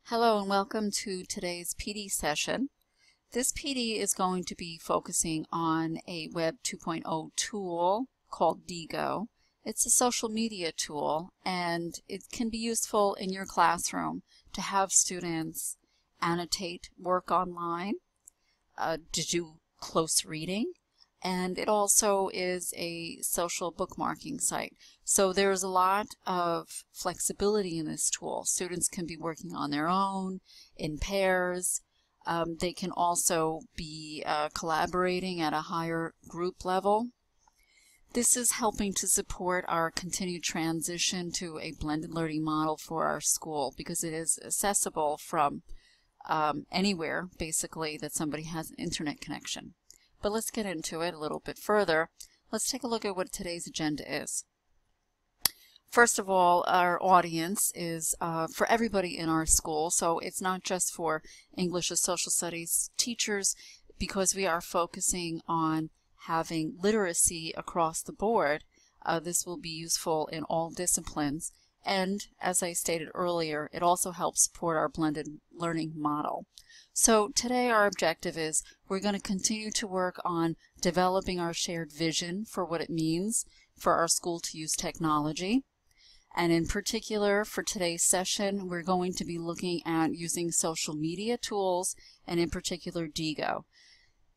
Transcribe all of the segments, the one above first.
Hello and welcome to today's PD session. This PD is going to be focusing on a Web 2.0 tool called Diigo. It's a social media tool and it can be useful in your classroom to have students annotate work online, to do close reading, and it also is a social bookmarking site. So there's a lot of flexibility in this tool. Students can be working on their own, in pairs. They can also be collaborating at a higher group level. This is helping to support our continued transition to a blended learning model for our school because it is accessible from anywhere, basically, that somebody has an internet connection. But let's get into it a little bit further. Let's take a look at what today's agenda is. First of all, our audience is for everybody in our school, so it's not just for English or social studies teachers, because we are focusing on having literacy across the board. This will be useful in all disciplines, and as I stated earlier, it also helps support our blended learning model. So today our objective is we're going to continue to work on developing our shared vision for what it means for our school to use technology. And in particular, for today's session, we're going to be looking at using social media tools, and in particular Diigo.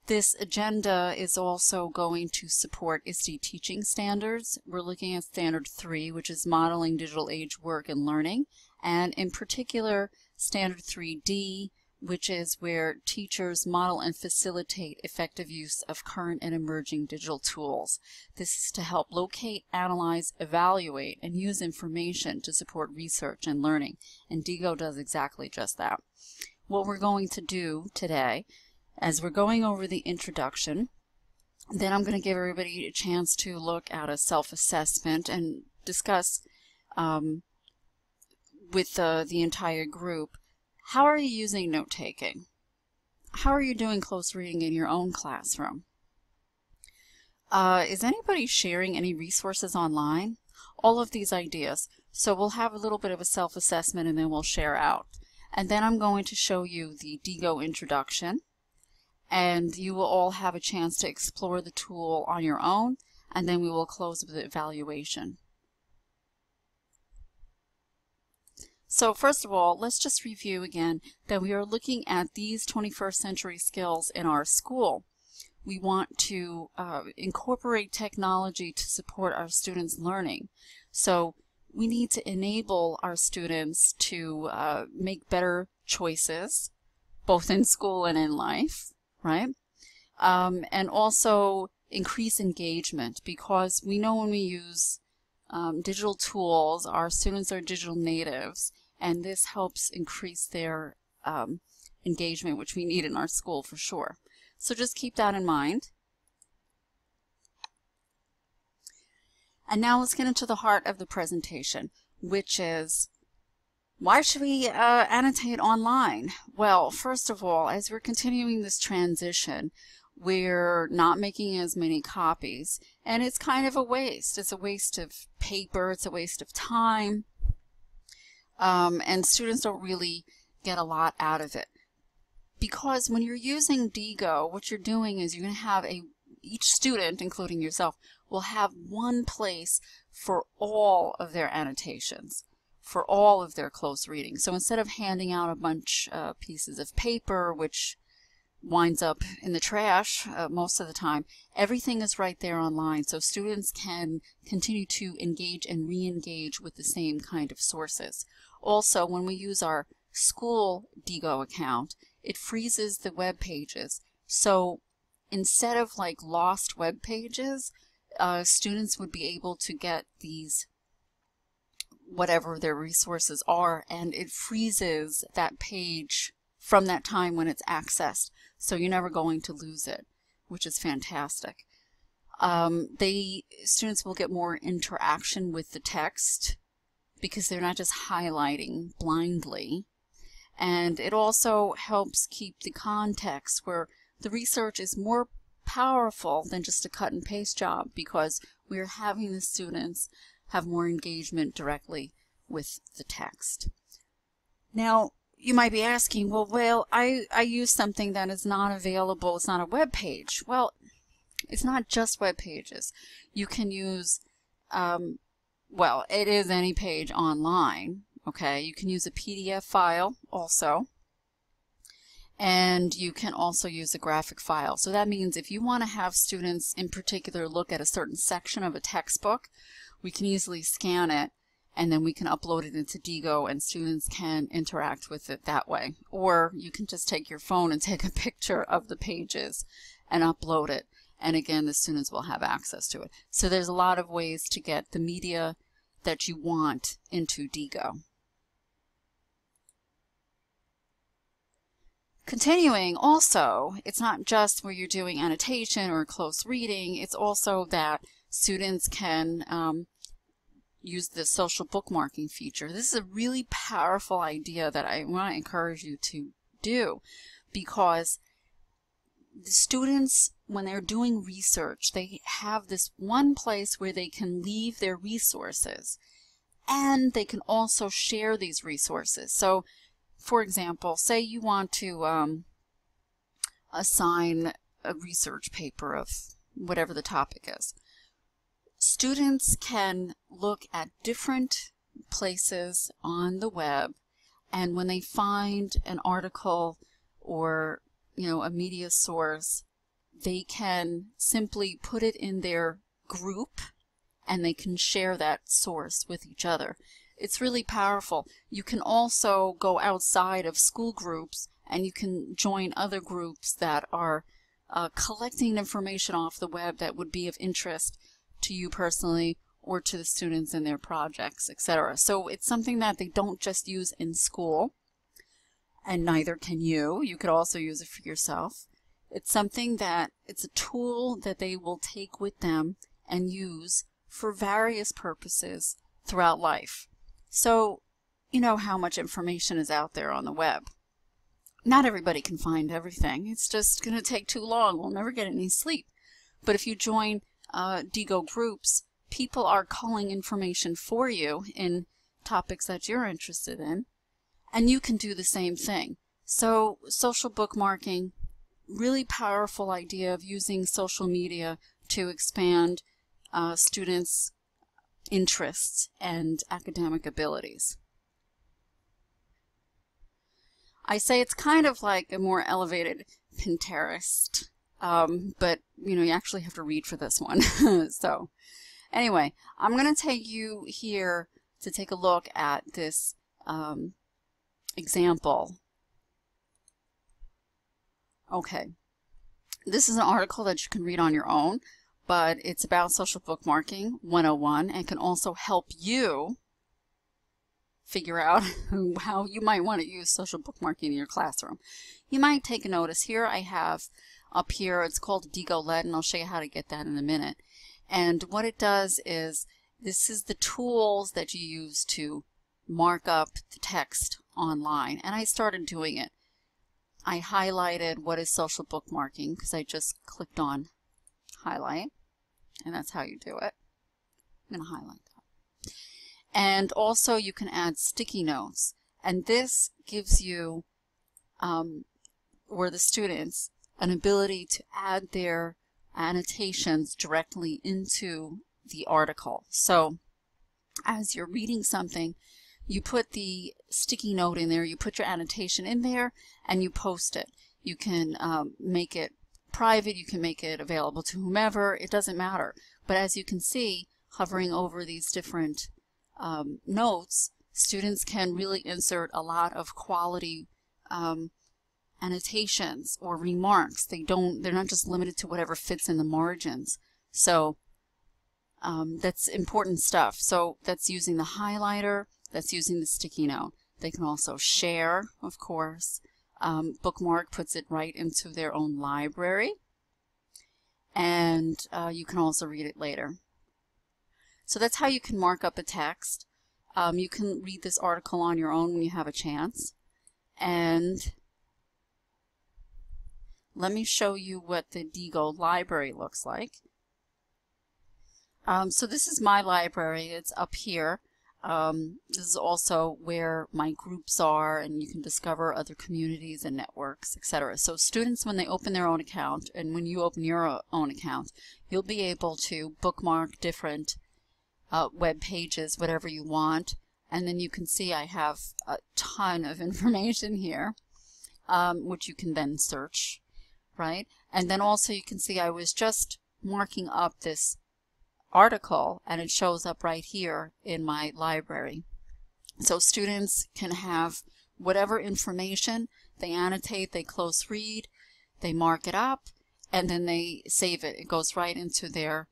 This agenda is also going to support ISTE teaching standards. We're looking at Standard 3, which is Modeling Digital Age Work and Learning, and in particular Standard 3D, which is where teachers model and facilitate effective use of current and emerging digital tools. This is to help locate, analyze, evaluate, and use information to support research and learning, and Diigo does exactly just that. What we're going to do today, as we're going over the introduction, then I'm going to give everybody a chance to look at a self-assessment and discuss with the entire group, how are you using note-taking? How are you doing close reading in your own classroom? Is anybody sharing any resources online? All of these ideas. So we'll have a little bit of a self-assessment and then we'll share out. And then I'm going to show you the Diigo introduction, and you will all have a chance to explore the tool on your own, and then we will close with the evaluation. So first of all, let's just review again that we are looking at these 21st century skills in our school. We want to incorporate technology to support our students' learning. So we need to enable our students to make better choices, both in school and in life, right? And also increase engagement, because we know when we use digital tools, our students are digital natives, and this helps increase their engagement, which we need in our school for sure. So just keep that in mind. And now let's get into the heart of the presentation, which is, why should we annotate online? Well, first of all, as we're continuing this transition, we're not making as many copies, and it's kind of a waste. It's a waste of paper, it's a waste of time, and students don't really get a lot out of it. Because when you're using Diigo, what you're doing is you're going to have each student, including yourself, will have one place for all of their annotations, for all of their close reading. So instead of handing out a bunch of pieces of paper, which winds up in the trash most of the time, everything is right there online, so students can continue to engage and re-engage with the same kind of sources. Also, when we use our school Diigo account, it freezes the web pages. So instead of like lost web pages, students would be able to get these, whatever their resources are, and it freezes that page from that time when it's accessed. So you're never going to lose it, which is fantastic. Students will get more interaction with the text because they're not just highlighting blindly. And it also helps keep the context, where the research is more powerful than just a cut and paste job, because we're having the students have more engagement directly with the text. Now, you might be asking, well, I use something that is not available. It's not a web page. Well, it's not just web pages. You can use, well, it is any page online. Okay, you can use a PDF file also. And you can also use a graphic file. So that means if you want to have students in particular look at a certain section of a textbook, we can easily scan it and then we can upload it into Diigo and students can interact with it that way. Or you can just take your phone and take a picture of the pages and upload it. And again, the students will have access to it. So there's a lot of ways to get the media that you want into Diigo. Continuing also, it's not just where you're doing annotation or close reading, it's also that students can use the social bookmarking feature. This is a really powerful idea that I want to encourage you to do, because the students, when they're doing research, they have this one place where they can leave their resources, and they can also share these resources. So for example, say you want to assign a research paper of whatever the topic is. Students can look at different places on the web, and when they find an article or a media source, they can simply put it in their group and they can share that source with each other. It's really powerful. You can also go outside of school groups and you can join other groups that are collecting information off the web that would be of interest to you personally or to the students in their projects, etc. So it's something that they don't just use in school, and neither can you. You could also use it for yourself. It's something that it's a tool that they will take with them and use for various purposes throughout life. So you know how much information is out there on the web. Not everybody can find everything. It's just going to take too long. We'll never get any sleep. But if you join Diigo groups, people are calling information for you in topics that you're interested in, and you can do the same thing. So social bookmarking, really powerful idea of using social media to expand students' interests and academic abilities. I say it's kind of like a more elevated Pinterest, but you actually have to read for this one. So anyway, I'm going to take you here to take a look at this example. Okay, this is an article that you can read on your own, but it's about social bookmarking 101 and can also help you figure out how you might want to use social bookmarking in your classroom. You might take a notice here. I have up here, it's called Diigo LED, and I'll show you how to get that in a minute. And what it does is, this is the tools that you use to mark up the text online. And I started doing it. I highlighted what is social bookmarking because I just clicked on highlight, and that's how you do it. I'm going to highlight that. And also you can add sticky notes, and this gives you or the students an ability to add their annotations directly into the article. So as you're reading something, you put the sticky note in there, you put your annotation in there, and you post it. You can make it private, you can make it available to whomever, it doesn't matter. But as you can see, hovering over these different notes, students can really insert a lot of quality annotations or remarks. They're not just limited to whatever fits in the margins. So that's important stuff. So that's using the highlighter, that's using the sticky note. They can also share, of course. Bookmark puts it right into their own library, and you can also read it later. So that's how you can mark up a text. You can read this article on your own when you have a chance. And let me show you what the Diigo library looks like. So this is my library. It's up here. This is also where my groups are, and you can discover other communities and networks, etc. So students, when they open their own account, and when you open your own account, you'll be able to bookmark different web pages, whatever you want. And then you can see I have a ton of information here, which you can then search, right? And then also you can see I was just marking up this article, and it shows up right here in my library. So students can have whatever information, they annotate, they close read, they mark it up, and then they save it. It goes right into their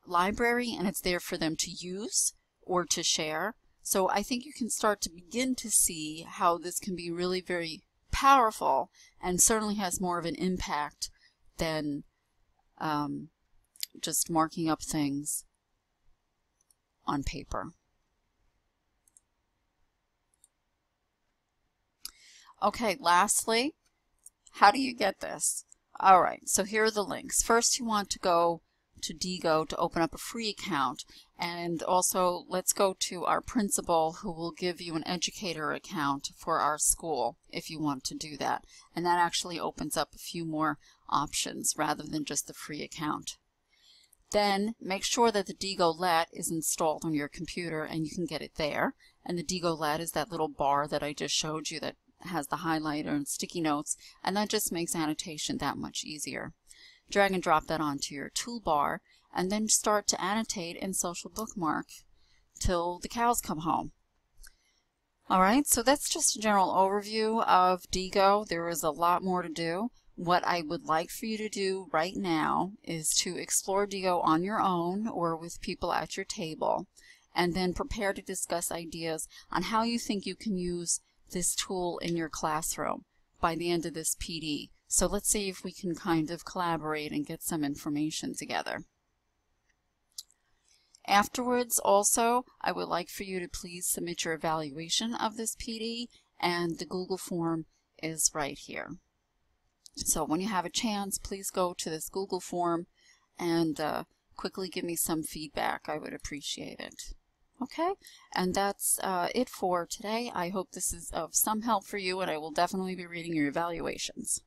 library, and it's there for them to use or to share. So I think you can start to begin to see how this can be really very powerful, and certainly has more of an impact than just marking up things on paper. Okay, lastly, how do you get this? All right, so here are the links. First, you want to go to Diigo to open up a free account, and also let's go to our principal, who will give you an educator account for our school if you want to do that, and that actually opens up a few more options rather than just the free account. Then make sure that the Diigo Let is installed on your computer, and you can get it there. And the Diigo Let is that little bar that I just showed you that has the highlighter and sticky notes, and that just makes annotation that much easier. Drag and drop that onto your toolbar, and then start to annotate and social bookmark till the cows come home. Alright, so that's just a general overview of Diigo. There is a lot more to do. What I would like for you to do right now is to explore Diigo on your own or with people at your table, and then prepare to discuss ideas on how you think you can use this tool in your classroom by the end of this PD. So let's see if we can kind of collaborate and get some information together. Afterwards, also, I would like for you to please submit your evaluation of this PD, and the Google form is right here. So when you have a chance, please go to this Google form and quickly give me some feedback. I would appreciate it. Okay, and that's it for today. I hope this is of some help for you, and I will definitely be reading your evaluations.